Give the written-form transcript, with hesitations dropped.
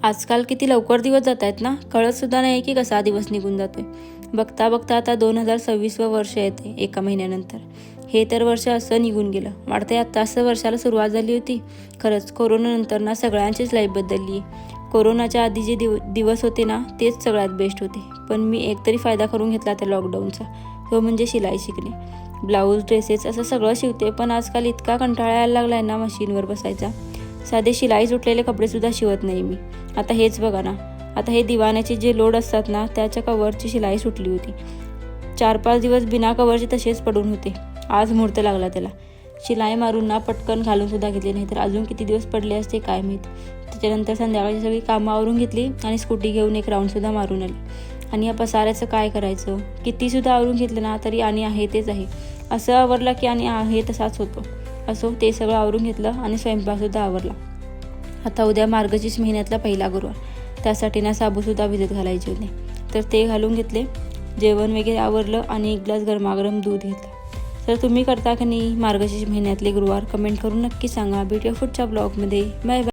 आजकाल किती लवकर दिवस जात आहेत ना, कळतसुद्धा नाही की कसा दिवस निघून जातोय. बघता बघता आता 2026वं वर्ष येते एका महिन्यानंतर. हे तर वर्ष असं निघून गेलं. वाटतंय आत्ताच वर्षाला सुरुवात झाली होती. खरंच कोरोनानंतर ना सगळ्यांचीच लाईफ बदलली आहे. कोरोनाच्या आधी जे दिवस होते ना, तेच सगळ्यात बेस्ट होते. पण मी एकतरी फायदा करून घेतला त्या लॉकडाऊनचा, तो म्हणजे शिलाई शिकणे. ब्लाऊज, ड्रेसेस असं सगळं शिवते, पण आजकाल इतका कंटाळा यायला लागला आहे ना मशीनवर बसायचा. साधे शिलाई सुटलेले कपडेसुद्धा शिवत नाही मी. आता हेच बघा ना, आता हे दिवाण्याचे जे लोड असतात ना, त्याच्या कवरची शिलाई सुटली होती. 4-5 दिवस बिना कवरचे तसेच पडून होते. आज मुहूर्त लागला त्याला. शिलाई मारून ना पटकन घालूनसुद्धा घेतली, नाही तर अजून किती दिवस पडले असते काय माहीत. त्याच्यानंतर संध्याकाळची सगळी कामं आवरून घेतली आणि स्कूटी घेऊन एक राऊंडसुद्धा मारून आली. आणि या पसाऱ्याचं काय करायचं, कितीसुद्धा आवरून घेतलं ना तरी आणि आहे तेच आहे. असं आवरलं की आणि आहे तसाच होतो. असो, ते सगळं आवरून घेतलं आणि स्वयंपाकसुद्धा आवरला. आता उद्या मार्गशीर्ष महिन्यातला पहिला गुरुवार, त्यासाठी ना साबूसुद्धा भिजत घालायचे होते, तर ते घालून घेतले. जेवण वगैरे आवरलं आणि 1 ग्लास गरमागरम दूध घेतलं. तर तुम्ही करता की नाही मार्गशीर्ष महिन्यातले गुरुवार, कमेंट करून नक्की सांगा. भेटूया पुढच्या ब्लॉगमध्ये. Bye bye.